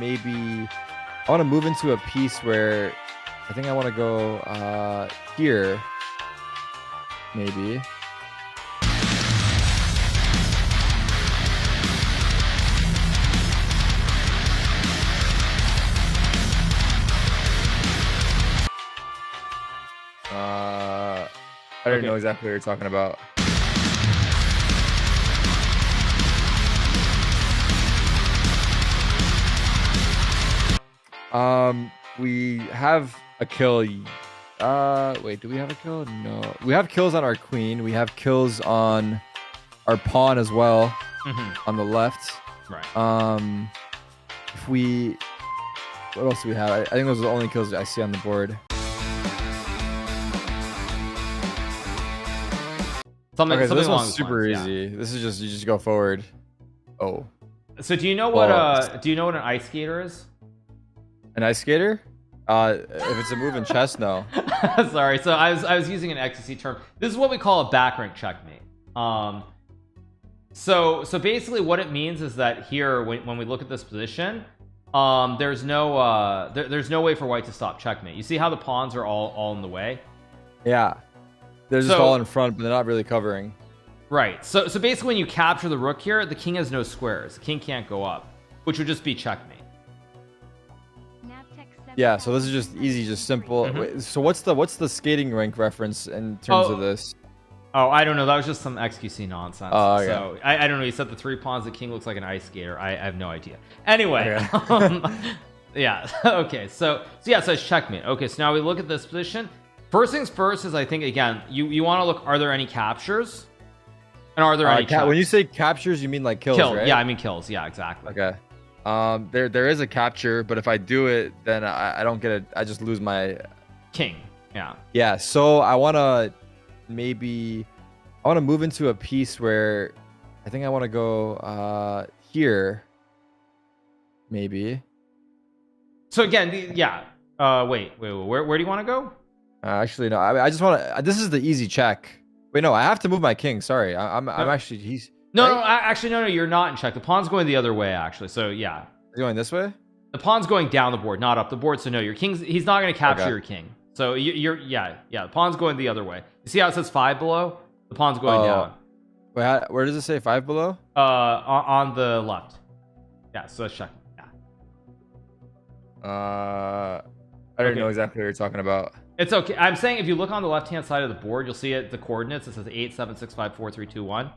maybe I want to move into a piece where I think I want to go here, maybe. I don't know exactly what you're talking about. We have a kill. Wait, do we have a kill? No. We have kills on our queen. We have kills on our pawn as well, on the left. Right. If we... What else do we have? I think those are the only kills I see on the board. Something this along one's super easy. Yeah. This is just, you just go forward. Oh. So do you know what an ice skater is? An ice skater? If it's a move in chess, no. Sorry. So I was using an ecstasy term. This is what we call a back rank checkmate. So basically what it means is that here when we look at this position, there's no way for white to stop checkmate. You see how the pawns are all in the way? Yeah. They're just all in front, but they're not really covering. Right. So basically when you capture the rook here, the king has no squares. The king can't go up, which would just be checkmate. Yeah, so this is just easy, just simple. Wait, so what's the skating rink reference in terms of this? Oh, I don't know. That was just some XQC nonsense. Oh, okay. So I don't know. You said the 3 pawns. The king looks like an ice skater. I have no idea. Anyway, yeah. Okay. So it's checkmate. Okay. So now we look at this position. First things first is I think again you want to look. Are there any captures? And are there any? When you say captures, you mean like kills, right? Yeah, I mean kills. Yeah, exactly. Okay. There is a capture, but if I do it, then I don't get it. I just lose my king. Yeah. Yeah. So I want to move into a piece where I think I want to go here, maybe. So again, wait. Where do you want to go? Actually, no. I just want to. This is the easy check. Wait, no. I have to move my king. Sorry. I'm actually. He's. No, actually, no. You're not in check. The pawn's going the other way, actually. So yeah. Going this way? The pawn's going down the board, not up the board. So no, your king's. He's not going to capture your king. So yeah. The pawn's going the other way. You see how it says 5 below? The pawn's going down. Wait, where does it say 5 below? On the left. Yeah. So let's check. Yeah. I don't know exactly what you're talking about. It's okay. I'm saying if you look on the left-hand side of the board, you'll see it. The coordinates. It says 8, 7, 6, 5, 4, 3, 2, 1.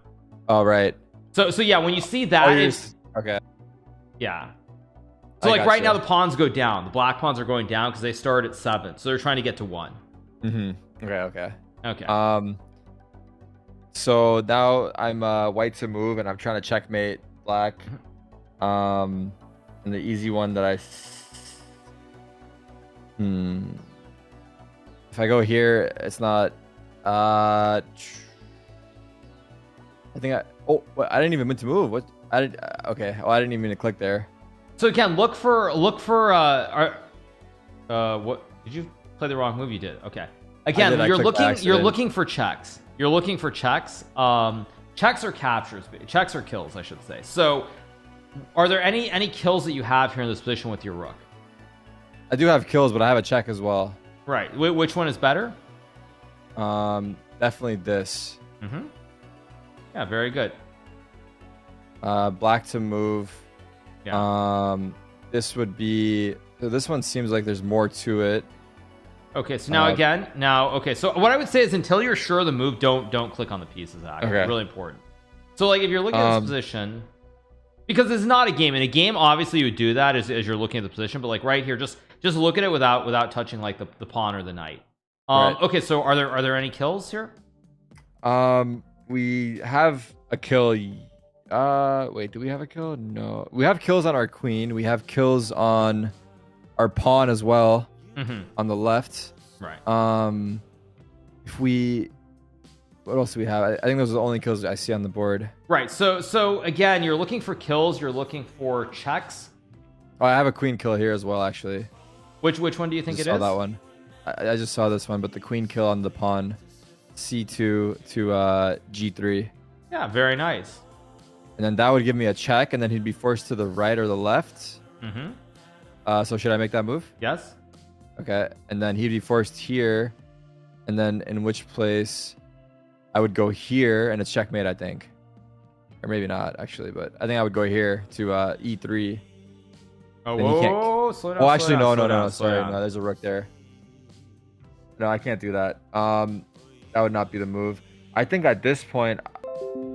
Oh, right. So yeah, when you see that, it's okay. Yeah. So like right now, the pawns go down. The black pawns are going down because they start at 7, so they're trying to get to 1. Okay. Okay. So now I'm white to move, and I'm trying to checkmate black. And the easy one that if I go here, it's not. I think I didn't even mean to move. What? Okay. Oh, I didn't even mean to click there. So again, look for what did you play the wrong move? You did. Okay. Again, you're looking for checks. You're looking for checks. Checks or captures. Checks or kills, I should say. So are there any kills that you have here in this position with your rook? I do have kills, but I have a check as well. Right. Which one is better? Definitely this. Yeah, very good. Black to move. Yeah. This would be. So this one seems like there's more to it. Okay, so okay. So what I would say is until you're sure of the move, don't click on the pieces. Actually, really important. So like if you're looking at this position, because it's not a game. In a game, obviously you would do that as you're looking at the position, but like right here, just look at it without touching like the pawn or the knight. Okay, so are there any kills here? We have a kill. Wait, do we have a kill? No. We have kills on our queen. We have kills on our pawn as well, on the left. Right. If we... What else do we have? I think those are the only kills I see on the board. Right. So again, you're looking for kills. You're looking for checks. Oh, I have a queen kill here as well, actually. Which one do you think it is? I saw that one. I just saw this one, but the queen kill on the pawn. C2 to G3. Yeah, very nice. And then that would give me a check, and then he'd be forced to the right or the left. So should I make that move? Yes. Okay, and then he'd be forced here, and then in which place I would go here, and it's checkmate, I think, or maybe not actually, but I think I would go here to e3. Oh, whoa, slow down. Oh, actually, no, sorry, no, there's a rook there. No, I can't do that. That would not be the move. I think at this point,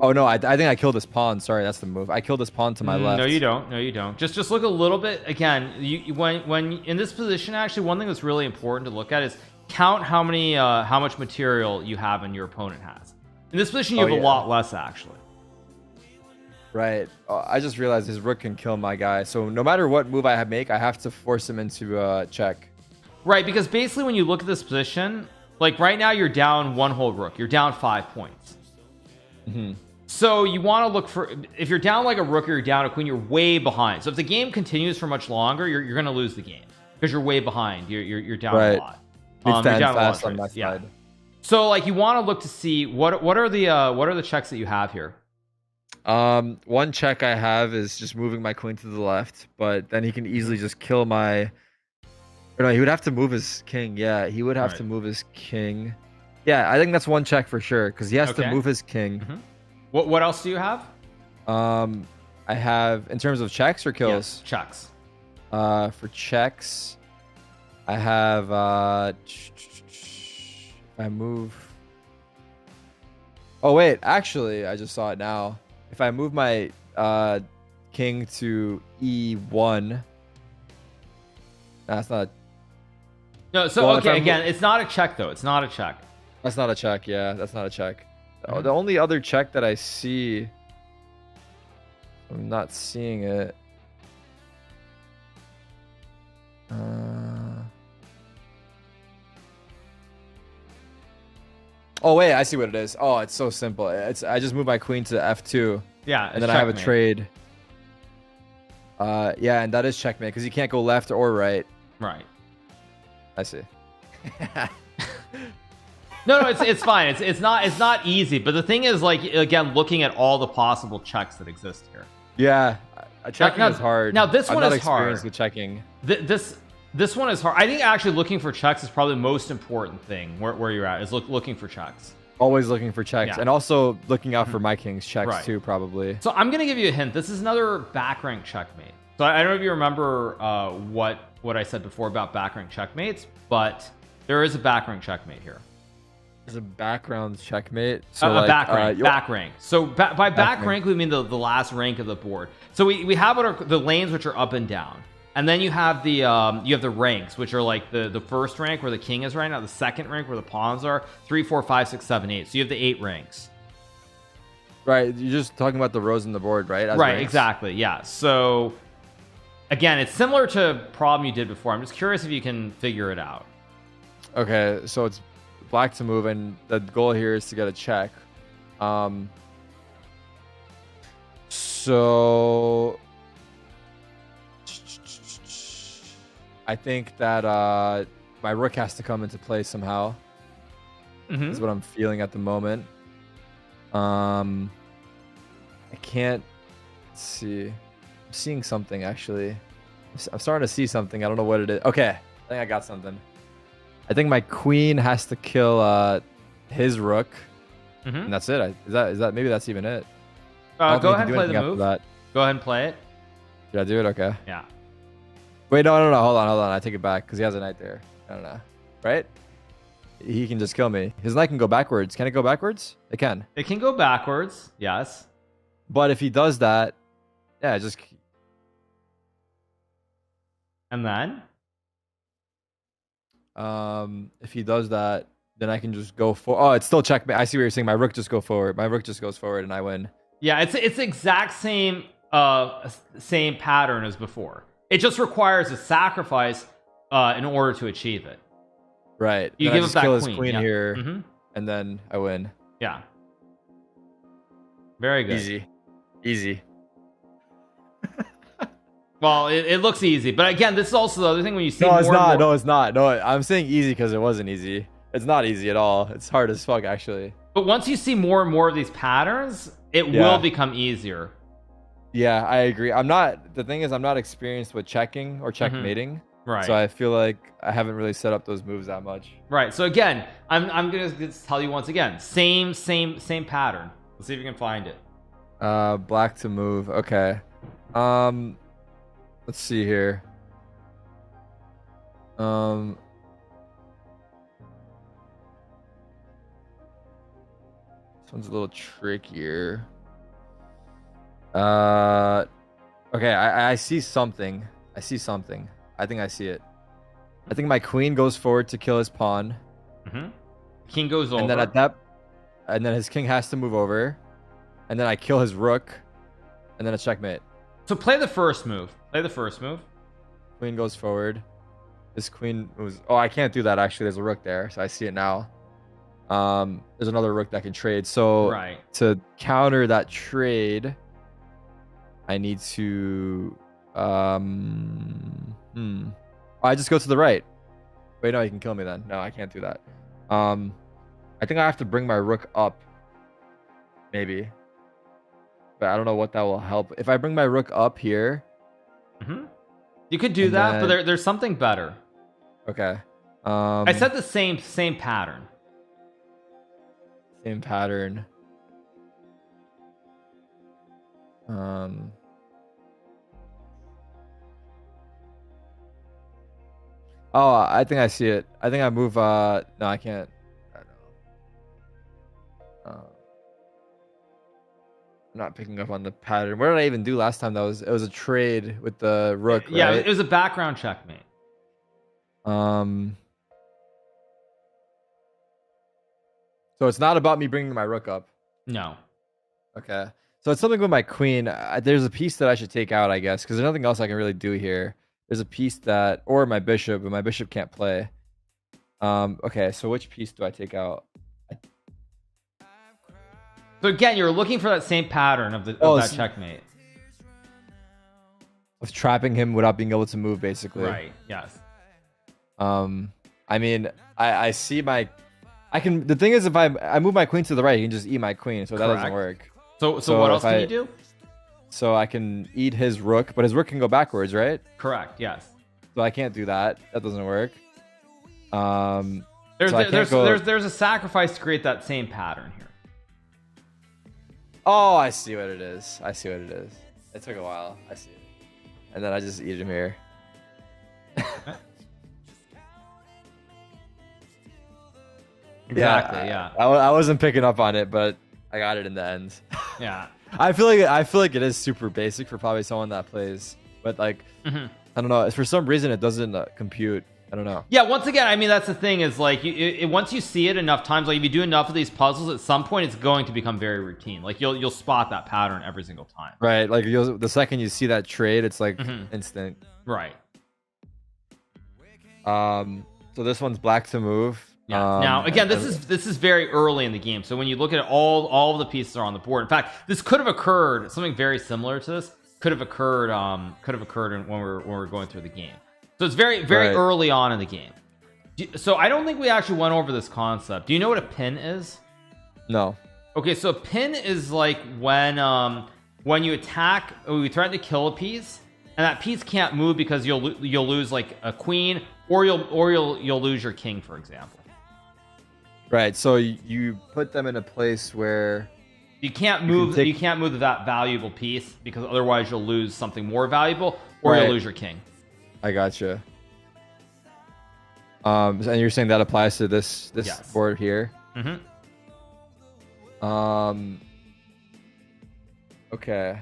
oh no, I think I killed this pawn. Sorry, that's the move. I killed this pawn to my left. No, you don't. No, you don't. Just look a little bit again. When in this position, actually, one thing that's really important to look at is count how much material you have and your opponent has. In this position, you have a lot less actually. Right. I just realized his rook can kill my guy. So no matter what move I make, I have to force him into check. Right, because basically when you look at this position, like right now you're down one whole rook. You're down 5 points. So you want to look for, if you're down like a rook or you're down a queen, you're way behind. So if the game continues for much longer, you're going to lose the game because you're way behind. You're down a lot. You're down fast on my side. So like you want to look to see what are the checks that you have here. One check I have is just moving my queen to the left, but then he can easily just kill my. Or no, he would have to move his king. Yeah, he would have to move his king. Yeah, I think that's one check for sure because he has to move his king. What else do you have? I have in terms of checks or kills. Yes, checks. For checks, I have. If I move. Oh wait, actually, I just saw it now. If I move my king to e1, that's not. No, so okay, again, it's not a check though. It's not a check. That's not a check. Yeah, that's not a check. The only other check that I see, I'm not seeing it. Oh wait, I see what it is. Oh, it's so simple. I just move my queen to f2. Yeah, and then I have a trade. Yeah, and that is checkmate because you can't go left or right. Right. I see. No, it's fine. It's not easy, but the thing is, like, again, looking at all the possible checks that exist here. Yeah, checking is hard. Now this one is hard. With checking. This one is hard. I think actually looking for checks is probably the most important thing where you're at, is looking for checks. Always looking for checks, and also looking out for my king's checks too, probably. So I'm gonna give you a hint. This is another back rank checkmate. So I don't know if you remember what I said before about back rank checkmates, but there is a back rank checkmate here. There's a background checkmate. So like, back rank. So by back rank we mean the last rank of the board. So we have what are the lanes, which are up and down, and then you have the ranks, which are like the first rank where the king is right now, the second rank where the pawns are, 3, 4, 5, 6, 7, 8. So you have the 8 ranks. Right. You're just talking about the rows on the board, right? Right. Ranks. Exactly. Yeah. So again, it's similar to a problem you did before. I'm just curious if you can figure it out. Okay. So it's black to move, and the goal here is to get a check. So I think that my rook has to come into play somehow. Is what I'm feeling at the moment. I can't see. I'm seeing something actually. I'm starting to see something. I don't know what it is. Okay, I think I got something. I think my queen has to kill his rook, and that's it. Is that maybe that's even it? Go ahead and play the move. Go ahead and play it. Did I do it? Okay. Yeah. Wait, no. Hold on. I take it back because he has a knight there. I don't know. Right? He can just kill me. His knight can go backwards. Can it go backwards? It can. It can go backwards. Yes. But if he does that, yeah, just. And then. If he does that, then I can just go for. Oh, it's still checkmate. I see what you're saying. My rook just go forward. My rook just goes forward, and I win. Yeah, it's the exact same pattern as before. It just requires a sacrifice in order to achieve it. Right. You then give him back his queen here, and then I win. Yeah. Very good. Easy. Well, it looks easy, but again, this is also the other thing when you see. No, it's not. No, it's not. No, I'm saying easy because it wasn't easy. It's not easy at all. It's hard as fuck, actually. But once you see more and more of these patterns, it will become easier. Yeah, I agree. The thing is, I'm not experienced with checking or checkmating. Right. So I feel like I haven't really set up those moves that much. Right. So again, I'm gonna tell you once again, same pattern. Let's see if you can find it. Black to move. Okay. Let's see here. This one's a little trickier. Okay, I see something. I think I see it. I think my queen goes forward to kill his pawn. King goes over. And then and then his king has to move over. And then I kill his rook. And then a checkmate. So play the first move. Queen goes forward. This queen moves. Oh, I can't do that actually. There's a rook there, so I see it now. There's another rook that can trade. So to counter that trade, I need to I just go to the right. Wait, no, he can kill me then. No, I can't do that. I think I have to bring my rook up. Maybe. But I don't know what that will help. If I bring my rook up here. You could do that, but there's something better. Okay. I said the same pattern. Same pattern. Oh, I think I see it. I think I move. No, I can't. I don't know. I'm not picking up on the pattern. What did I even do last time? It was a trade with the rook. Yeah, right? It was a background checkmate. So it's not about me bringing my rook up. No. Okay. So it's something with my queen. There's a piece that I should take out, I guess, because there's nothing else I can really do here. There's a piece that, or my bishop, but my bishop can't play. Okay, so which piece do I take out? So again, you're looking for that same pattern of that checkmate. Of trapping him without being able to move, basically. Right, yes. I mean, I see my... the thing is, if I move my queen to the right, he can just eat my queen, so that doesn't work. So what else can you do? So I can eat his rook, but his rook can go backwards, right? Correct, yes. So I can't do that. That doesn't work. There's a sacrifice to create that same pattern here. Oh, I see what it is. It took a while. I see it. And then I just eat him here. Exactly, yeah. I wasn't picking up on it, but I got it in the end. Yeah. I feel like it is super basic for probably someone that plays, but like I don't know. For some reason, it doesn't compute. I don't know. Yeah. Once again, I mean, that's the thing is like once you see it enough times, like if you do enough of these puzzles, at some point it's going to become very routine. Like you'll spot that pattern every single time. Right. Like the second you see that trade, it's like instant. Right. So this one's black to move. Yeah. Now again, this is very early in the game. So when you look at it, all of the pieces are on the board. In fact, this could have occurred. Something very similar to this could have occurred. When we're going through the game. So it's very early on in the game. So I don't think we actually went over this concept. Do you know what a pin is? No. Okay, so a pin is like when you attack or you threaten to kill a piece, and that piece can't move because you'll lose like a queen, or you'll lose your king, for example. Right. So you put them in a place where you can't move. You can't move that valuable piece because otherwise you'll lose something more valuable, or you'll lose your king. I gotcha. And you're saying that applies to this board here? Okay.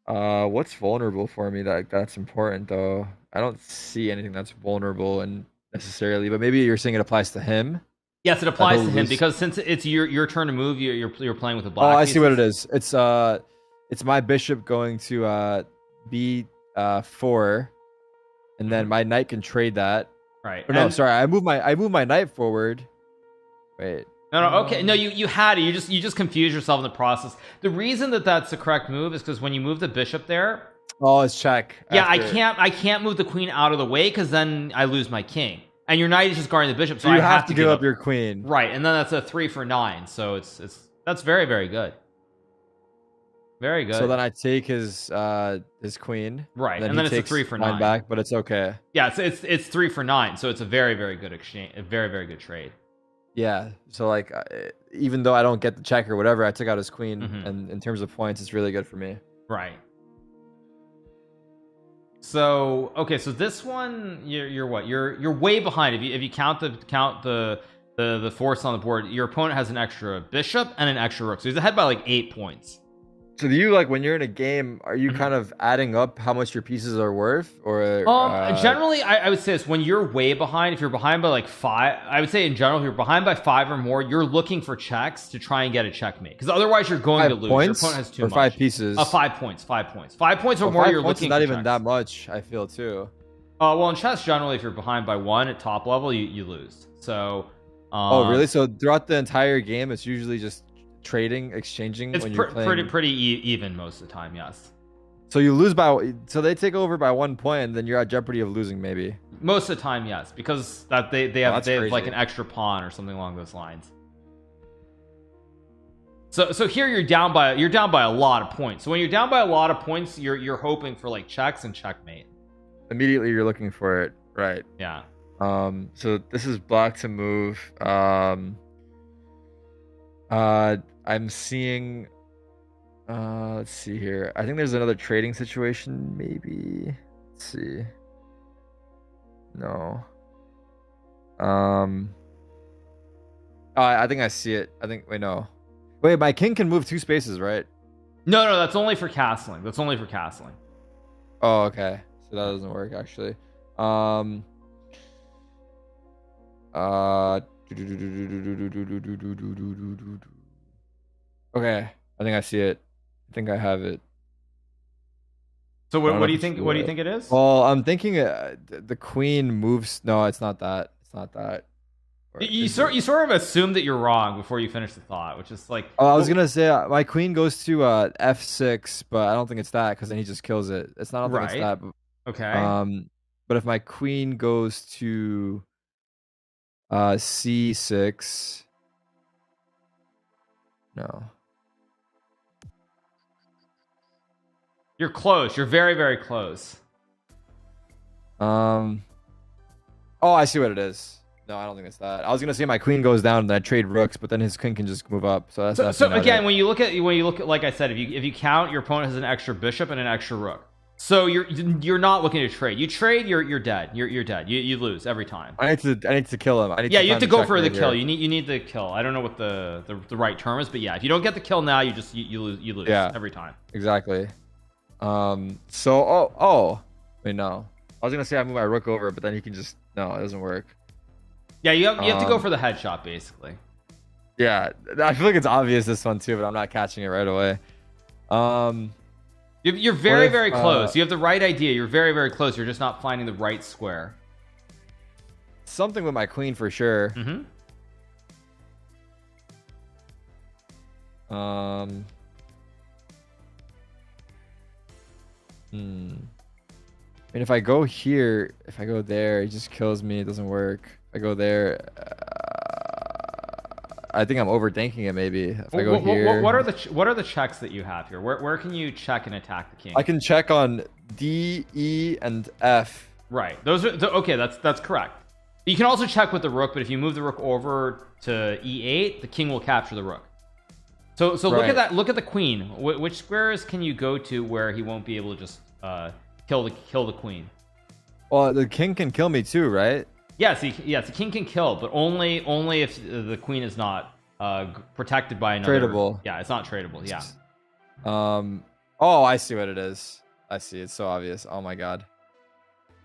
What's vulnerable for me that's important though? I don't see anything that's vulnerable and necessarily, but maybe you're saying it applies to him. Yes, it applies to him because since it's your turn to move, you're playing with the black. Oh, I see what it is. It's my bishop going to B4, and then my knight can trade that. Right. Or no, sorry, I move my knight forward. Wait. No, okay. No, you had it. You just confused yourself in the process. The reason that's the correct move is because when you move the bishop there. Oh, it's check. Yeah, I can't move the queen out of the way because then I lose my king. And your knight is just guarding the bishop, so you I have to give up your queen. Right, and then that's a 3 for 9. So that's very, very good. Very good. So then I take his queen. Right, and then it's a 3 for 9 back, but it's okay. Yeah, it's 3 for 9, so it's a very, very good exchange, a very, very good trade. Yeah, so like even though I don't get the check or whatever, I took out his queen, and in terms of points, it's really good for me. Right. So okay, so this one you're what? You're way behind. If you count the force on the board, your opponent has an extra bishop and an extra rook, so he's ahead by like 8 points. So do you, like, when you're in a game, are you kind of adding up how much your pieces are worth, or generally I would say this: when you're way behind, if you're behind by like 5, I would say in general, if you're behind by 5 or more, you're looking for checks to try and get a checkmate, because otherwise you're going to lose. Your opponent has too much. 5 pieces. 5 points. 5 points. 5 points or more. You're looking. Not for even checks. that much, I feel too. Well, in chess, generally, if you're behind by 1 at top level, you lose. So. Oh, really? So throughout the entire game, it's usually just trading, exchanging. It's when you're playing... pretty even most of the time. Yes. So you lose by, so they take over by 1 point, and then you're at jeopardy of losing, maybe. Most of the time, yes, because that they have like an extra pawn or something along those lines. So here you're down by a lot of points. So when you're down by a lot of points, you're hoping for like checks and checkmate. Immediately you're looking for it, right? Yeah. So this is black to move. I'm seeing, let's see here. I think there's another trading situation, maybe. Let's see. No. I think I see it. Wait, no. Wait, my king can move 2 spaces, right? No, that's only for castling. That's only for castling. Oh, okay. So that doesn't work, actually. Okay, I think I see it. I think I have it. So what do you think? What do you think it is? Well, I'm thinking the queen moves. No, it's not that. It's not that. You sort of assume that you're wrong before you finish the thought, which is like. Oh, I was gonna say my queen goes to f6, but I don't think it's that, because then he just kills it. It's not. I don't think it's that. But, okay. But if my queen goes to c6, no. You're close. You're very, very close. Oh, I see what it is. No, I don't think it's that. I was gonna say my queen goes down and I trade rooks, but then his king can just move up. So that's so again, when you look at like I said, if you count, your opponent has an extra bishop and an extra rook. So you're not looking to trade. You trade, you're dead. You're dead. You lose every time. I need to kill him. You have to go for the kill. You need the kill. I don't know what the right term is, but yeah, if you don't get the kill now, you lose every time. Exactly. So wait, no. I was gonna say I move my rook over, but then he can just, no, it doesn't work. Yeah, you have to go for the headshot, basically. Yeah, I feel like it's obvious this one too, but I'm not catching it right away. You're very, very close. You have the right idea. You're very, very close. You're just not finding the right square. Something with my queen for sure. I mean, if I go here, if I go there, he just kills me. It doesn't work. If I go there, I think I'm overthinking it. Maybe if I go here. What are the checks that you have here? Where can you check and attack the king? I can check on D, E, and F. Right. Those are okay. That's correct. You can also check with the rook, but if you move the rook over to E8, the king will capture the rook. So look at that. Look at the queen. Which squares can you go to where he won't be able to just kill the queen? Well, the king can kill me too, right? Yes, the king can kill, but only if the queen is not protected by another. Tradable. Yeah, it's not tradable. Yeah. Oh, I see what it is. I see. It's so obvious. Oh my god.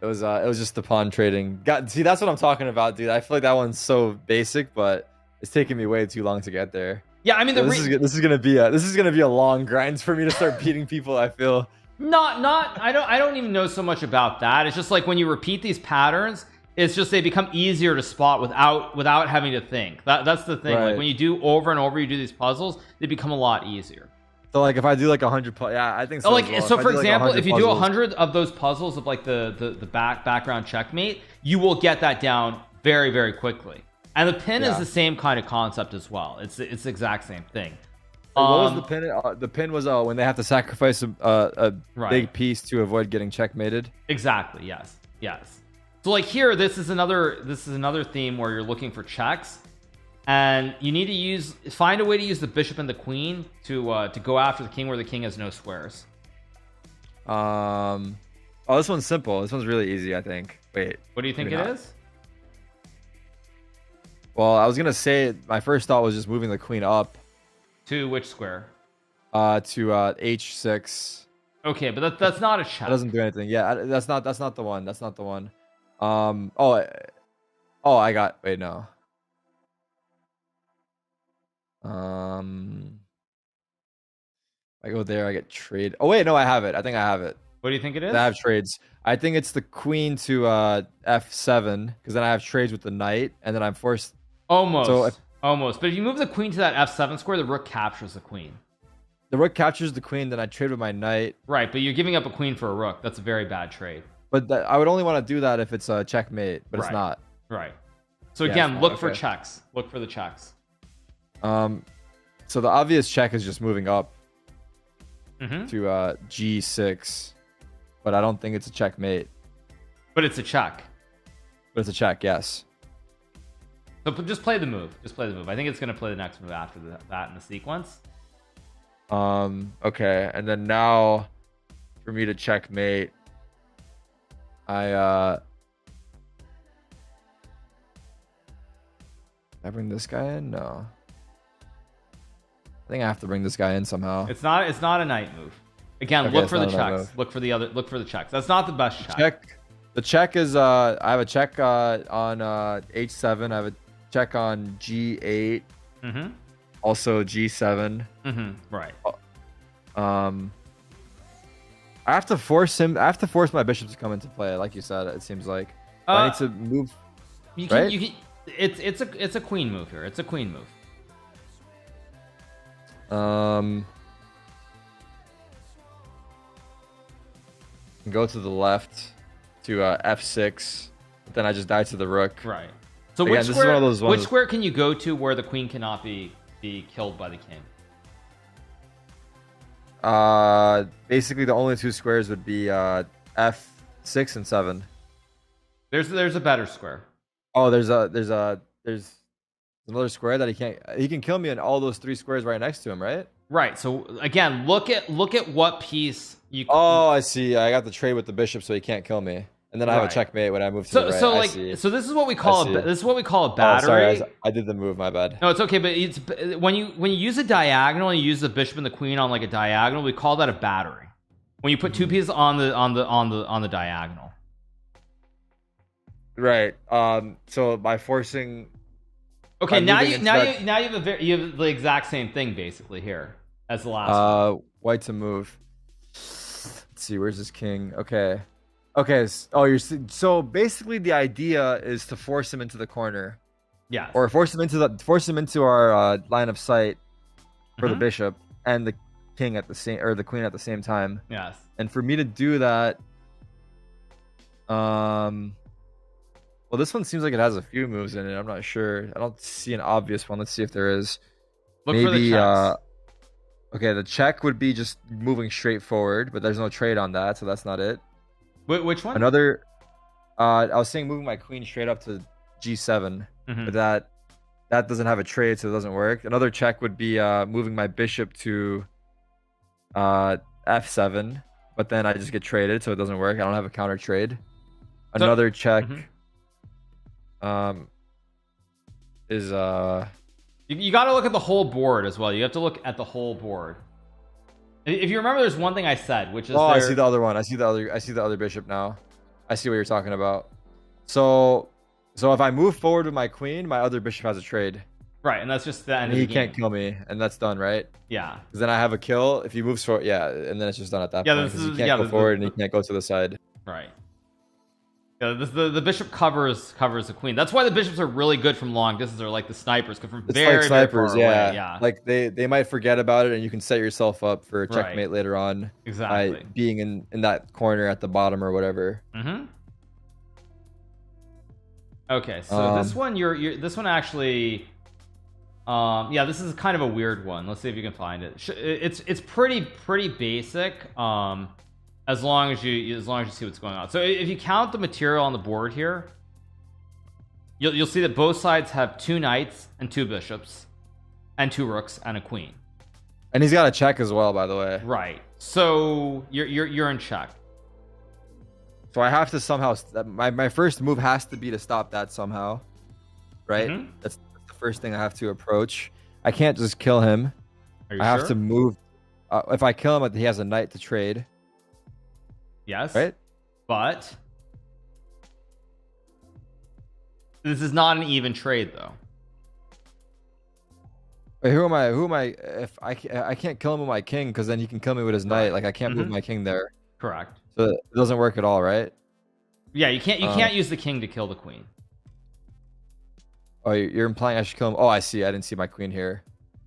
It was just the pawn trading. See, that's what I'm talking about, dude. I feel like that one's so basic, but it's taking me way too long to get there. Yeah, I mean, this is gonna be a long grind for me to start beating people. I feel. I don't even know so much about that. It's just like when you repeat these patterns, it's just they become easier to spot without having to think. That's the thing. Like when you do over and over, you do these puzzles, they become a lot easier. So like if I do like 100, yeah, I think so. Like so, for example, if you do 100 of those puzzles of like the background checkmate, you will get that down very, very quickly. And the pin is the same kind of concept as well. It's the exact same thing. What was the pin? The pin was when they have to sacrifice a big piece to avoid getting checkmated. Exactly. Yes. Yes. So like here, this is another theme where you're looking for checks, and you need to find a way to use the bishop and the queen to go after the king where the king has no squares. Oh, this one's simple. This one's really easy, I think. Wait, what do you think it is? Well, I was gonna say my first thought was just moving the queen up to which square? To h6. Okay, but that's not a check. That doesn't do anything. Yeah, that's not the one. That's not the one. Oh, I got. Wait, no. I go there. I get trade. Oh wait, no, I have it. I think I have it. What do you think it is? I have trades. I think it's the queen to f7 because then I have trades with the knight, and then I'm forced. Almost. So almost. But if you move the queen to that f7 square, the rook captures the queen. The rook captures the queen, then I trade with my knight. Right, but you're giving up a queen for a rook. That's a very bad trade. But I would only want to do that if it's a checkmate, but it's not. Right. So again, look for checks. Look for the checks. So the obvious check is just moving up to g6, but I don't think it's a checkmate. But it's a check. But it's a check, yes. So just play the move. Just play the move. I think it's going to play the next move after that in the sequence. Okay, and then now for me to checkmate, I bring this guy in? No. I think I have to bring this guy in somehow. It's not a knight move. Again, look for the checks. Look for the checks. That's not the best check. The check is I have a check on h7. I have a check on g8. Also G7. Right. I have to force him. I have to force my bishop to come into play, like you said. It seems like I need to move. You can. It's a queen move here. It's a queen move. Go to the left to f6. But then I just die to the rook. Right. So again, which square can you go to where the queen cannot be killed by the king? Basically the only two squares would be f6 and 7. There's a better square. Oh, there's another square that he can kill me in all those 3 squares right next to him, right? Right. So again, look at what piece you. Oh, I see. I got the trade with the bishop, so he can't kill me. And then I have a checkmate when I move to the right. So this is what we call a battery. Oh, sorry, I did the move. My bad. No, it's okay. But it's when you use a diagonal and you use the bishop and the queen on like a diagonal, we call that a battery. When you put 2 pieces on the diagonal. Right. So by forcing. Okay. Now you have the exact same thing basically here as the last one. White to move. Let's see. Where's this king? Okay. Okay, so basically the idea is to force him into the corner. Yeah. Or force him into our line of sight for the bishop and the king at the same the queen at the same time. Yes. And for me to do that, well, this one seems like it has a few moves in it. I'm not sure. I don't see an obvious one. Let's see if there is. Look for the checks. Okay, the check would be just moving straight forward, but there's no trade on that, so that's not it. Which one? Another. I was saying moving my queen straight up to g7, but that doesn't have a trade, so it doesn't work. Another check would be moving my bishop to f7, but then I just get traded, so it doesn't work. I don't have a counter trade. Another check is you got to look at the whole board as well. You have to look at the whole board. If you remember, there's one thing I said, which is I see the other one. I see the other bishop now. I see what you're talking about. So if I move forward with my queen, my other bishop has a trade. Right, and that's just the end of the game. He can't kill me, and that's done, right? Yeah. Because then I have a kill. If he moves forward, and then it's just done at that point. Because he can't go forward and he can't go to the side. Right. Yeah, the bishop covers the queen. That's why the bishops are really good from long distance. They're like the snipers, because from very far away. Yeah. Like they might forget about it, and you can set yourself up for a checkmate later on. Exactly. By being in that corner at the bottom or whatever. Okay, so this one this one actually Yeah, this is kind of a weird one. Let's see if you can find it. It's pretty basic. As long as you see what's going on. So if you count the material on the board here, you'll see that both sides have 2 knights and 2 bishops and 2 rooks and a queen. And he's got a check as well, by the way. Right. So you're in check. So I have to somehow my first move has to be to stop that somehow. Right? That's the first thing I have to approach. I can't just kill him. Are you I have to move. If I kill him, he has a knight to trade. Yes. Right? But this is not an even trade though. Wait, who am I? If I can't kill him with my king, because then he can kill me with his knight. Like I can't move my king there. Correct. So it doesn't work at all, right? Yeah, you can't use the king to kill the queen. Oh, you're implying I should kill him. Oh, I see. I didn't see my queen here.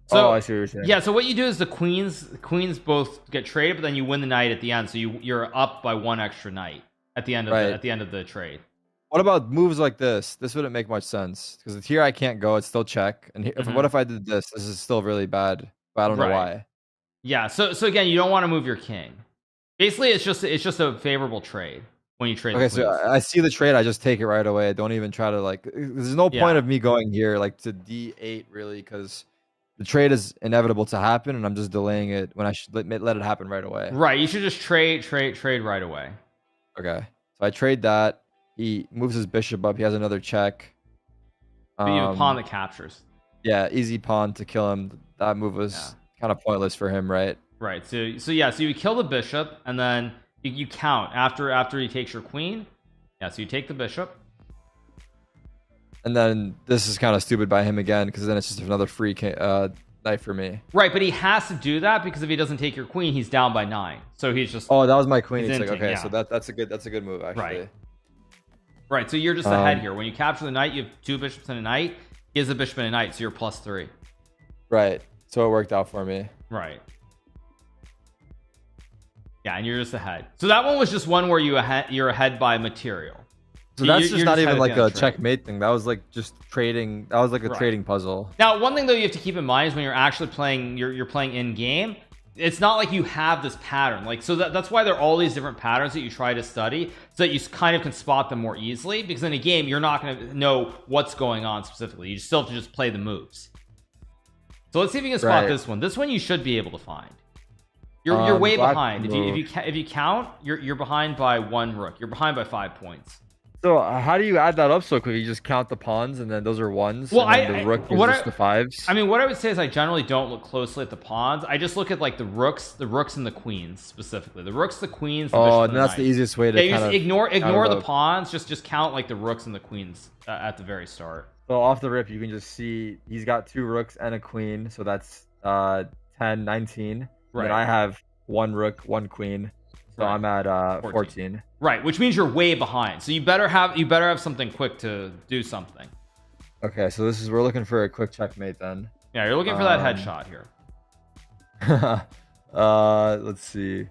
So, I see what you're saying. Yeah, so what you do is the queens both get traded, but then you win the knight at the end. So you're up by 1 extra knight at the end of the trade. What about moves like this? This wouldn't make much sense because here I can't go. It's still check. And what if I did this? This is still really bad, but I don't know why. Yeah. So again, you don't want to move your king. Basically, it's just a favorable trade when you trade. Okay, so I see the trade. I just take it right away. I don't even try to like. There's no point of me going here like to D8 really because the trade is inevitable to happen, and I'm just delaying it when I should let it happen right away. Right. You should just trade right away. Okay. So I trade that. He moves his bishop up. He has another check. But you have a pawn that captures. Yeah, easy pawn to kill him. That move was kind of pointless for him, right? Right. So you kill the bishop, and then you count after he takes your queen. Yeah. So you take the bishop. And then this is kind of stupid by him again because then it's just another free knight for me. Right, but he has to do that because if he doesn't take your queen, he's down by 9. So he's just that was my queen. It's like okay, yeah. so that's a good move actually. Right. So you're just ahead here. When you capture the knight, you have 2 bishops and a knight. He has a bishop and a knight, so you're +3. Right. So it worked out for me. Right. Yeah, and you're just ahead. So that one was just one where you're ahead by material. So that's just not even like a checkmate thing. That was like just trading. That was like a trading puzzle. Now, one thing though you have to keep in mind is when you're actually playing, you're playing in game. It's not like you have this pattern. Like so that's why there are all these different patterns that you try to study so that you kind of can spot them more easily. Because in a game, you're not going to know what's going on specifically. You still have to just play the moves. So let's see if you can spot this one. This one you should be able to find. You're way behind. If you count, you're behind by 1 rook. You're behind by 5 points. So how do you add that up so quick? You just count the pawns and then those are 1s. Well, and the rook is just the 5s. I mean, what I would say is I generally don't look closely at the pawns. I just look at like the rooks and the queens specifically. The rooks, the queens. The and that's the easiest way to. Yeah, you just ignore the pawns. Just count like the rooks and the queens at the very start. So off the rip, you can just see he's got 2 rooks and a queen. So that's 10, 19. Right. And I have 1 rook, 1 queen. So I'm at 14. Right, which means you're way behind. So you better have something quick to do something. Okay, so we're looking for a quick checkmate then. Yeah, you're looking for that headshot here. Let's see.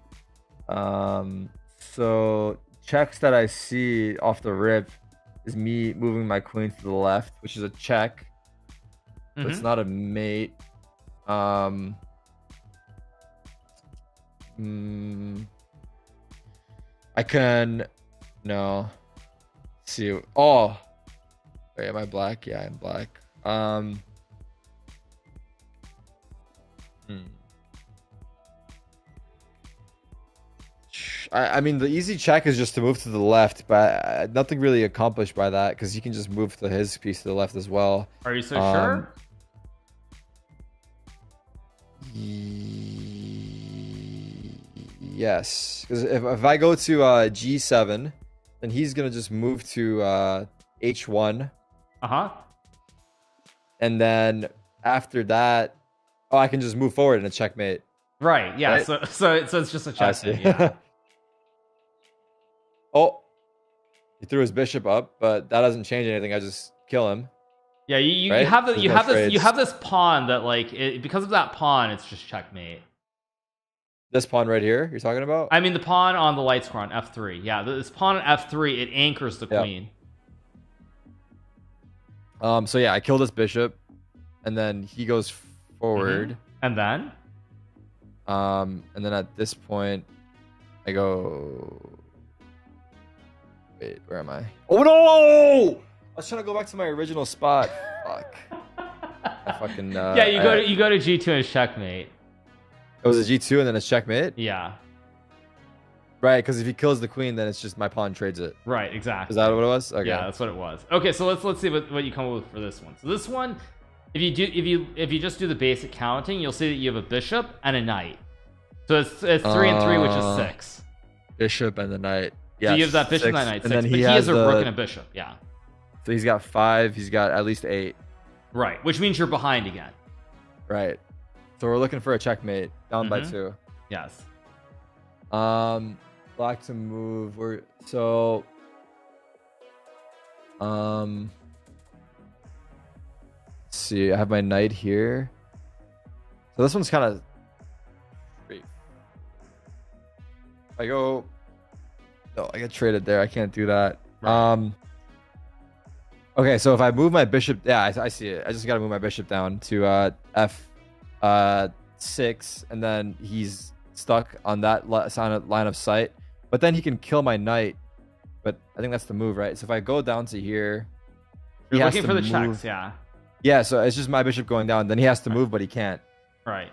So checks that I see off the rip is me moving my queen to the left, which is a check. But it's not a mate. I can see. Oh, wait, am I black? Yeah, I'm black. I mean, the easy check is just to move to the left, but nothing really accomplished by that because he can just move to his piece to the left as well. Are you so sure? Yes, because if I go to G7, then he's gonna just move to H1. And then after that, I can just move forward in a checkmate. Right. Yeah. Right? So it's just a checkmate. Yeah. He threw his bishop up, but that doesn't change anything. I just kill him. Yeah. You have this pawn that like because of that pawn, it's just checkmate. This pawn right here, you're talking about? I mean, the pawn on the light square on F3. Yeah, this pawn on F3, it anchors the queen. So yeah, I kill this bishop. and then he goes forward. And then at this point I go, wait, where am I? Oh no, I was trying to go back to my original spot. Fuck. I fucking yeah, you go to G2 and checkmate. It was a G2 and then it's checkmate. Yeah, right, because if he kills the queen, then it's just my pawn trades it. Right, exactly. Is that what it was? Okay. Yeah, that's what it was. Okay, so let's see what you come up with for this one. So this one, if you just do the basic counting, you'll see that you have a bishop and a knight. So it's 3 and 3, which is 6. Bishop and the knight. Yeah. So you have that bishop and that knight, 6. And then he has a rook and a bishop. Yeah. So he's got 5. He's got at least 8. Right, which means you're behind again. Right. So we're looking for a checkmate, down by 2. Yes. Black to move. So let's see. I have my knight here. So this one's kind of great. I go. No, I get traded there. I can't do that. Right. Okay, so if I move my bishop, yeah, I see it. I just got to move my bishop down to F6, and then he's stuck on that line of sight. But then he can kill my knight. But I think that's the move, right? So if I go down to here, you're looking for the checks, yeah. Yeah, so it's just my bishop going down. Then he has to move, but he can't. Right.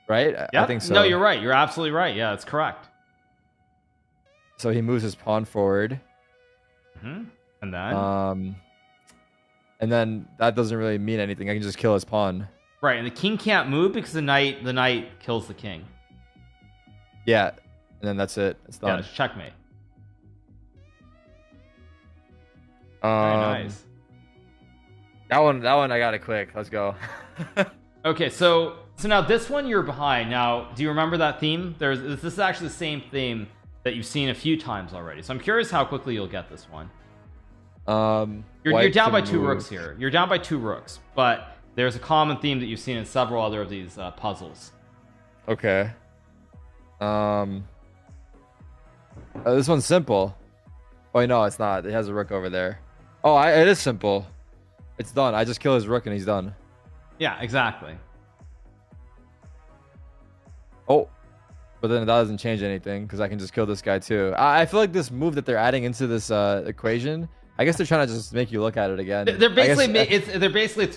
Right? Yep. I think so. No, you're right. You're absolutely right. Yeah, that's correct. So he moves his pawn forward. And then? And then that doesn't really mean anything. I can just kill his pawn. Right, and the king can't move because the knight kills the king. Yeah, and then that's it. It's done. Yeah, it's checkmate. Very nice. That one I got it quick. Let's go. Okay, so now this one you're behind. Now, do you remember that theme? This is actually the same theme that you've seen a few times already. So I'm curious how quickly you'll get this one. You're down by 2 rooks here. You're down by 2 rooks, but there's a common theme that you've seen in several other of these puzzles. Okay. This one's simple. Oh no, it's not. It has a rook over there. Oh, it is simple. It's done. I just kill his rook and he's done. Yeah, exactly. Oh, but then that doesn't change anything because I can just kill this guy too. I feel like this move that they're adding into this equation, I guess they're trying to just make you look at it again. They're basically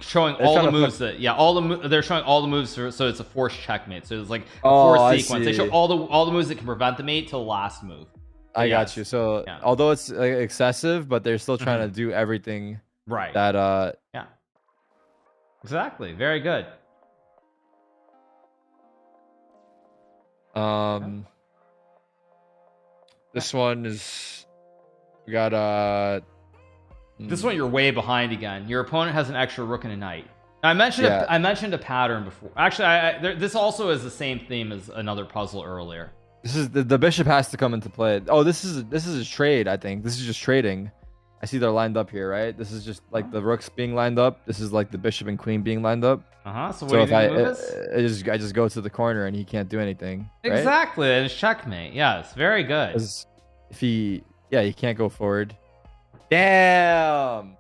showing all the moves they're showing all the moves, so it's a forced checkmate. So it's like a forced sequence. They show all the moves that can prevent the mate till the last move. I got you. So although it's excessive, but they're still trying to do everything right. That yeah, exactly. Very good. This one is we got this one you're way behind again. Your opponent has an extra rook and a knight. Now, I mentioned a pattern before. Actually, this also is the same theme as another puzzle earlier. This is the bishop has to come into play. Oh, this is a trade. I think this is just trading. I see they're lined up here, right? This is just like the rooks being lined up. This is like the bishop and queen being lined up. So what do you think the move is? I just go to the corner and he can't do anything. Right? Exactly, and it's checkmate. Yes, very good. If he can't go forward. Damn.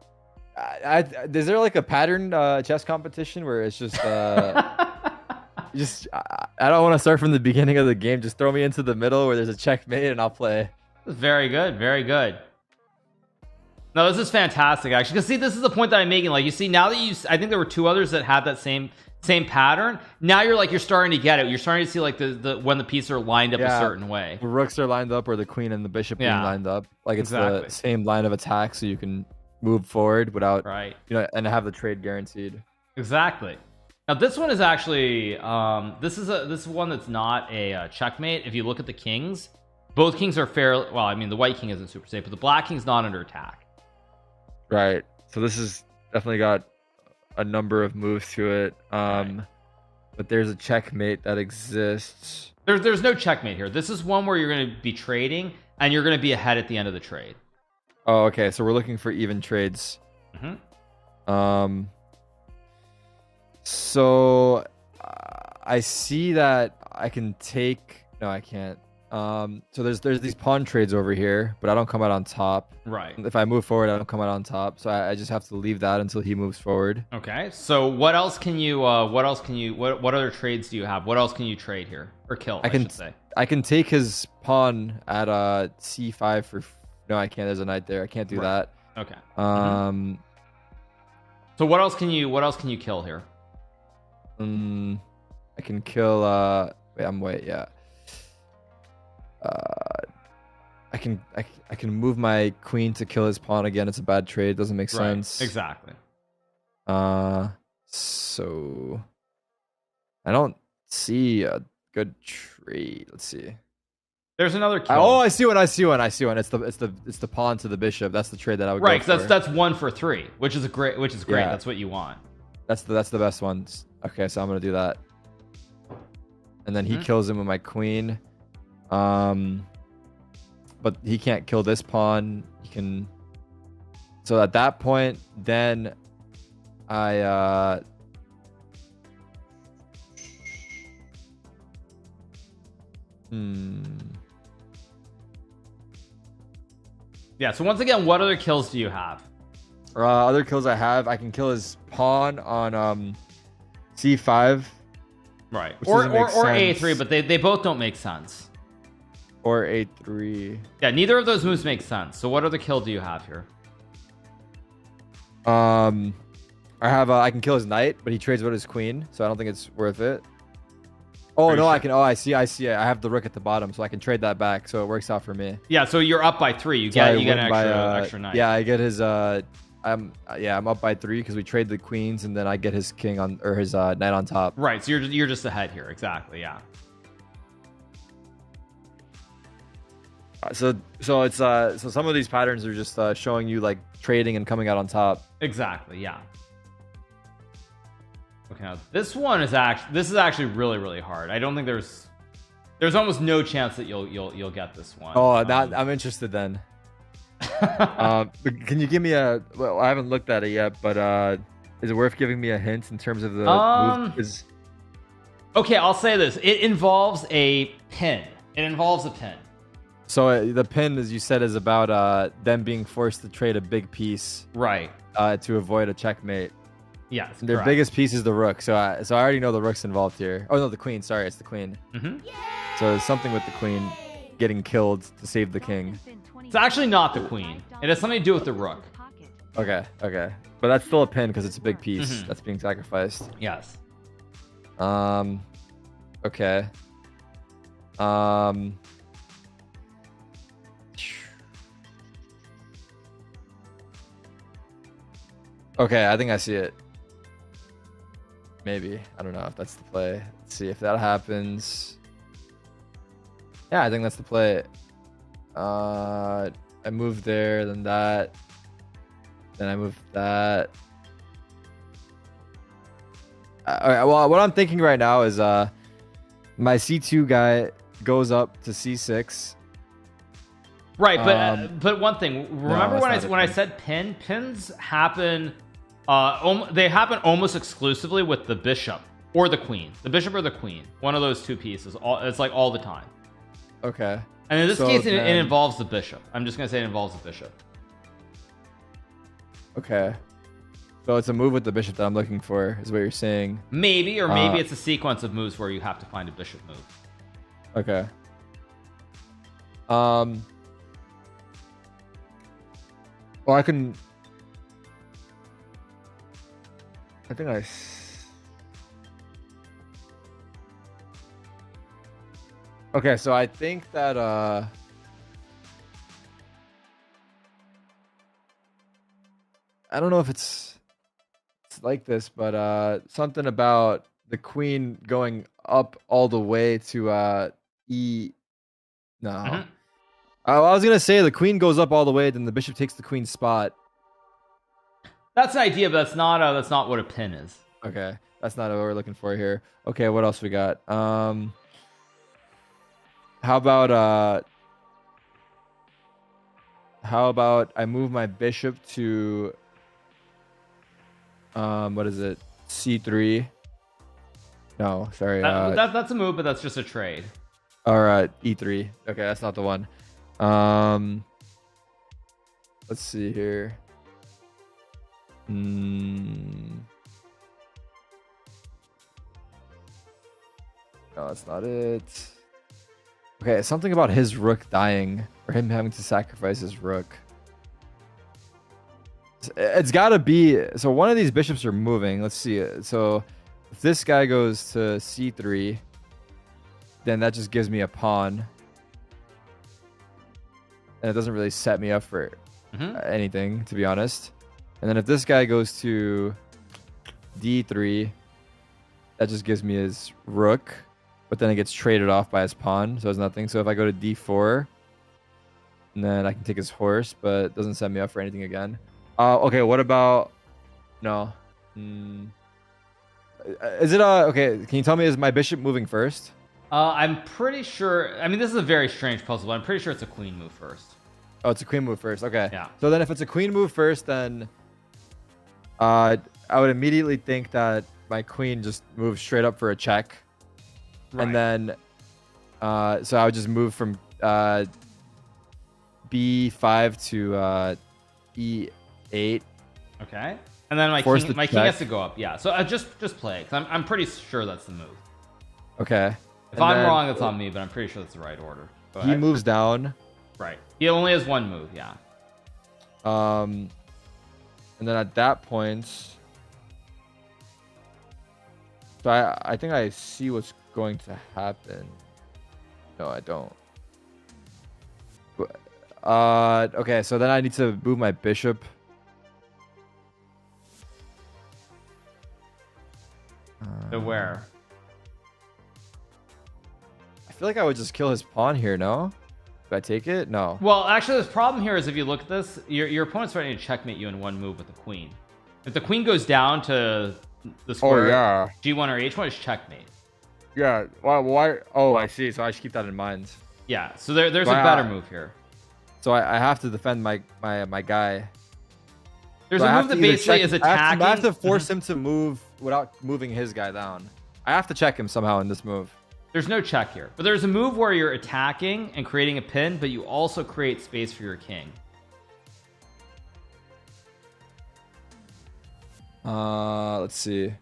Is there like a pattern chess competition where it's just I don't want to start from the beginning of the game. Just throw me into the middle where there's a checkmate and I'll play. Very good, very good. No, this is fantastic actually. Because see, this is the point that I'm making. Like you see, now that I think there were 2 others that had that same pattern. Now you're starting to get it. You're starting to see like the when the pieces are lined up a certain way. The rooks are lined up or the queen and the bishop being lined up. Like it's the same line of attack, so you can move forward without and have the trade guaranteed. Exactly. Now this one is actually this is one that's not a checkmate. If you look at the kings, both kings are fairly well. I mean, the white king isn't super safe, but the black king's not under attack. Right. So this is definitely got a number of moves to it. But there's a checkmate that exists. There's no checkmate here. This is one where you're going to be trading and you're going to be ahead at the end of the trade. Oh, okay. So we're looking for even trades. So I see that I can take. No, I can't. So there's these pawn trades over here, but I don't come out on top. Right. If I move forward, I don't come out on top. So I just have to leave that until he moves forward. Okay. So what else can you? What other trades do you have? What else can you trade here or kill? I should say. I can take his pawn at c5 for. No, I can't. There's a knight there. I can't do that. Okay. So what else can you kill here? I can kill. Wait. Yeah. I can move my queen to kill his pawn again. It's a bad trade. Doesn't make sense. Exactly. So I don't see a good trade. Let's see. There's another kill. Oh, I see one. It's the pawn to the bishop. That's the trade that I would go for. That's 1 for 3, which is great. Yeah. That's what you want. That's the best one. Okay, so I'm gonna do that. And then he kills him with my queen. But he can't kill this pawn. He can. So at that point, then I Yeah, so once again, what other kills do you have? Other kills I have, I can kill his pawn on c5. Right. Or a3, but they both don't make sense. Or a3. Yeah, neither of those moves make sense. So what other kill do you have here? I can kill his knight, but he trades with his queen, so I don't think it's worth it. Oh, no, sure? I can. Oh, I see. I have the rook at the bottom, so I can trade that back, so it works out for me. Yeah, so you're up by 3. You get an extra knight. Yeah, I get his I'm up by 3 because we trade the queens, and then I get his king on, or his knight on top. Right, so you're just ahead here. Exactly, yeah. So it's so some of these patterns are just showing you like trading and coming out on top. Exactly, yeah. Okay, now this is actually really, really hard. I don't think there's almost no chance that you'll get this one. Oh, I'm interested then. Can you give me well, I haven't looked at it yet, but is it worth giving me a hint in terms of the move? Okay, I'll say this. It involves a pin. So the pin, as you said, is about them being forced to trade a big piece, right? To avoid a checkmate. Yes, their biggest piece is the rook. So I already know the rook's involved here. Oh no, the queen. Sorry, it's the queen. So there's something with the queen getting killed to save the king. It's actually not the queen. It has something to do with the rook. Okay, but that's still a pin because it's a big piece that's being sacrificed. Yes. Okay. Okay, I think I see it. Maybe. I don't know if that's the play. Let's see if that happens. Yeah, I think that's the play. I move there, then that. Then I move that. All right, well, what I'm thinking right now is my C2 guy goes up to C6. Right, but one thing. Remember when I said pins happen. They happen almost exclusively with the bishop or the queen. The bishop or the queen. One of those two pieces. It's like all the time. Okay. And in this case, it involves the bishop. I'm just gonna say it involves the bishop. Okay. So it's a move with the bishop that I'm looking for, is what you're saying. Maybe it's a sequence of moves where you have to find a bishop move. Okay. Well, I think okay, so I think that I don't know if it's like this, but something about the queen going up all the way to E. No. I was gonna say the queen goes up all the way, then the bishop takes the queen's spot. That's an idea, but that's not what a pin is. Okay, that's not what we're looking for here. Okay, what else we got? How about I move my bishop to what is it? C3. No, sorry. That's a move, but that's just a trade. Or E3. Okay, that's not the one. Let's see here. No, that's not it. Okay, something about his rook dying or him having to sacrifice his rook. It's got to be. So one of these bishops are moving. Let's see it. So if this guy goes to C3, then that just gives me a pawn. And it doesn't really set me up for anything, to be honest. And then if this guy goes to D3, that just gives me his rook. But then it gets traded off by his pawn, so it's nothing. So if I go to D4, and then I can take his horse, but it doesn't set me up for anything again. Okay, what about... No. Is it... Okay, can you tell me, is my bishop moving first? I'm pretty sure... I mean, this is a very strange puzzle, but I'm pretty sure it's a queen move first. Oh, it's a queen move first. Okay. Yeah. So then if it's a queen move first, then... I would immediately think that my queen just moves straight up for a check. Right. And then... so I would just move from B5 to E8. Okay. And then my king has to go up. Yeah. So just play it, 'cause I'm pretty sure that's the move. Okay. If I'm wrong, it's on me, but I'm pretty sure that's the right order. He moves down. Right. He only has one move. Yeah. And then at that point, so I think I see what's going to happen. No, I don't. Okay, so then I need to move my bishop. To where? I feel like I would just kill his pawn here, no? Do I take it? No. Well, actually, the problem here is if you look at this, your opponent's ready to checkmate you in one move with the queen. If the queen goes down to the square, G1 or H1, it's checkmate. Yeah. Why? Oh, I see. So I should keep that in mind. Yeah. So there's a better move here. So I have to defend my guy. There's a move that basically is attacking. I have to force him to move without moving his guy down. I have to check him somehow in this move. There's no check here, but there's a move where you're attacking and creating a pin, but you also create space for your king. Let's see.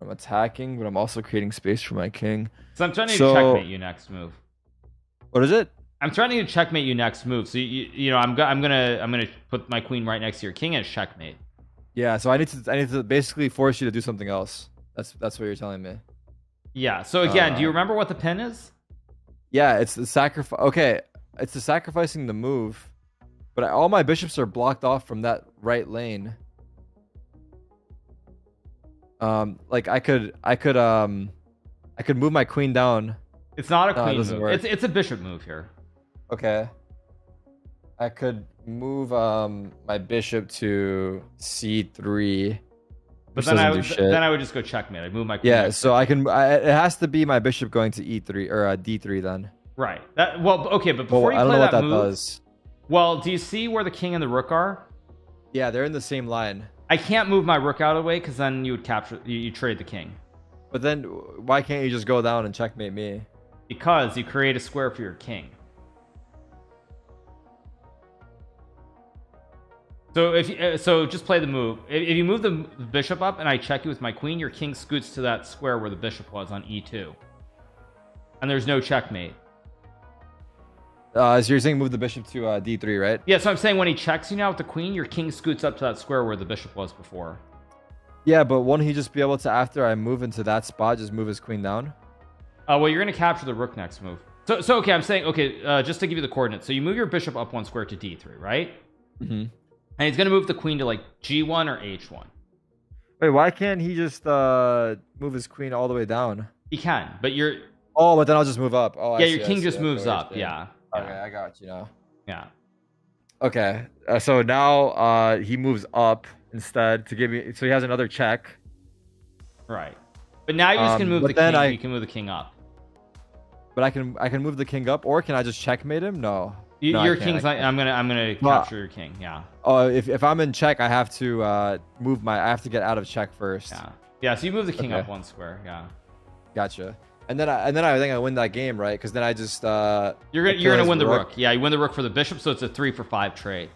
I'm attacking, but I'm also creating space for my king. So I'm trying to checkmate you next move. What is it? I'm trying to checkmate you next move. So you know I'm gonna put my queen right next to your king as checkmate. Yeah, so I need to basically force you to do something else. That's what you're telling me. Yeah. So again, do you remember what the pin is? Yeah, it's the sacrifice. Okay, it's the sacrificing the move, but all my bishops are blocked off from that right lane. Like I could move my queen down. It's not a queen move. It's a bishop move here. Okay. I could move my bishop to C3. But then I would just go checkmate. I move my queen. Yeah, so I can. It has to be my bishop going to E3 or D3 then. Right. Okay, but before you play that move, does. Well, do you see where the king and the rook are? Yeah, they're in the same line. I can't move my rook out of the way because then you would capture. You trade the king. But then why can't you just go down and checkmate me? Because you create a square for your king. So just play the move. If you move the bishop up and I check you with my queen, your king scoots to that square where the bishop was on E2, and there's no checkmate. So you're saying move the bishop to D3, right? Yeah. So I'm saying when he checks you now with the queen, your king scoots up to that square where the bishop was before. Yeah, but won't he just be able to, after I move into that spot, just move his queen down? Well, you're gonna capture the rook next move. So okay, I'm saying okay. Just to give you the coordinates, so you move your bishop up one square to D3, right? Mm-hmm. And he's gonna move the queen to like G1 or H1. Wait, why can't he just move his queen all the way down? He can, but you're. Oh, but then I'll just move up. Oh, yeah, your king just moves up. Yeah. Okay, I got you now. Yeah. Okay, so now he moves up instead to give me. So he has another check. Right, but now you just can move the king. You can move the king up. But I can move the king up, or can I just checkmate him? No. Your king's like I'm gonna capture your king. Yeah. Oh, if I'm in check, I have to I have to get out of check first. Yeah. Yeah, so you move the king up 1 square. Yeah. Gotcha. And then I think I win that game, right? Because then I just you're gonna win the rook. Yeah, you win the rook for the bishop, so it's a 3 for 5 trade.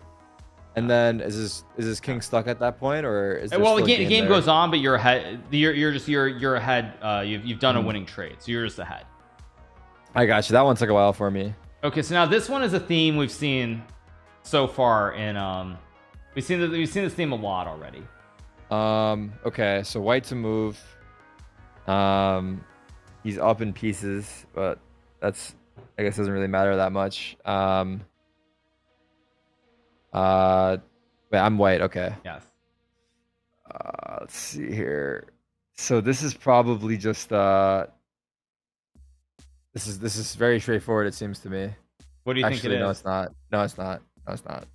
And then is this king stuck at that point, or is there well still the game goes on, but you're ahead. You're ahead. You've done a winning trade, so you're just ahead. I got you. That one took a while for me. Okay, so now this one is a theme we've seen so far in we've seen this theme a lot already. Okay, so white to move. He's up in pieces, but that's, I guess, doesn't really matter that much. Wait, I'm white. Okay. Yes. Let's see here. So this is probably just this is very straightforward, it seems to me. What do you think it is? No, it's not. No, it's not. No, it's not.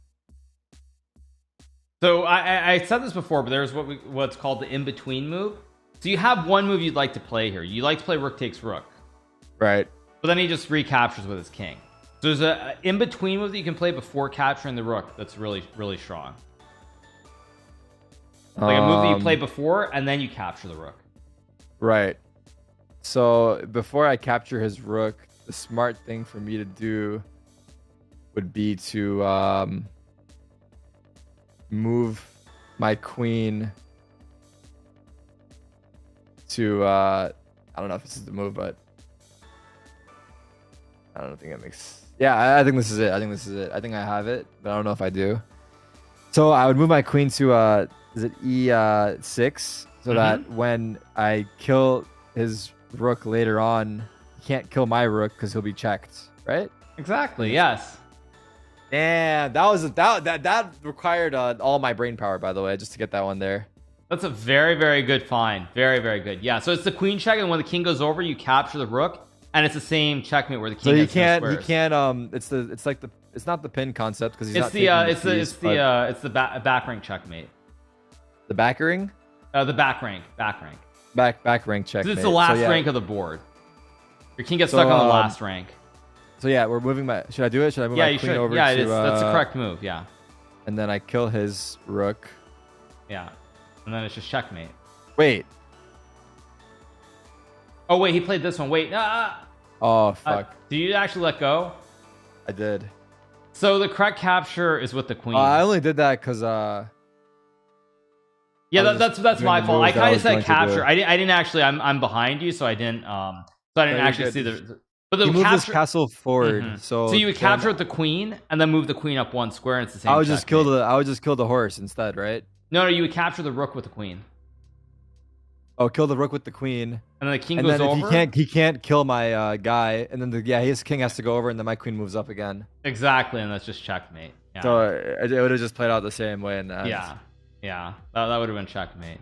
So I said this before, but there's what's called the in-between move. So you have one move you'd like to play here. You like to play rook takes rook. Right. But then he just recaptures with his king. So there's a in-between move that you can play before capturing the rook that's really, really strong. Like a move that you play before and then you capture the rook. Right. So before I capture his rook, the smart thing for me to do would be to move my queen to I don't know if this is the move, but I don't think it makes. Yeah, I think this is it. I think I think I have it, but I don't know if I do. So I would move my queen to is it E6, so that when I kill his rook later on, he can't kill my rook because he'll be checked, right? Exactly. Yes. And that required all my brain power, by the way, just to get that one there. That's a very, very good find. Very, very good. Yeah. So it's the queen check, and when the king goes over, you capture the rook, and it's the same checkmate where the king. So you can't. It's not the pin concept because it's the back rank checkmate. The back ring. The back rank. Back rank checkmate. It's the last rank of the board. Your king gets stuck on the last rank. So yeah, we're moving my. Should I do it? Should I move my queen over? Yeah, that's the correct move. Yeah. And then I kill his rook. Yeah. And then it's just checkmate. Wait. Oh wait, he played this one. Wait. Oh fuck. Do you actually let go? I did. So the correct capture is with the queen. I only did that because yeah, that's my fault. I kind of said capture. I didn't actually. I'm behind you, so I didn't. Actually see the. But the move this castle forward, so you would capture with the queen and then move the queen up 1 square, and it's the same. I would just kill the horse instead, right? No, you would capture the rook with the queen. Oh, kill the rook with the queen, and then the king goes over. He can't kill my guy, and then his king has to go over, and then my queen moves up again. Exactly, and that's just checkmate. Yeah. So it would have just played out the same way in that. Yeah, that would have been checkmate.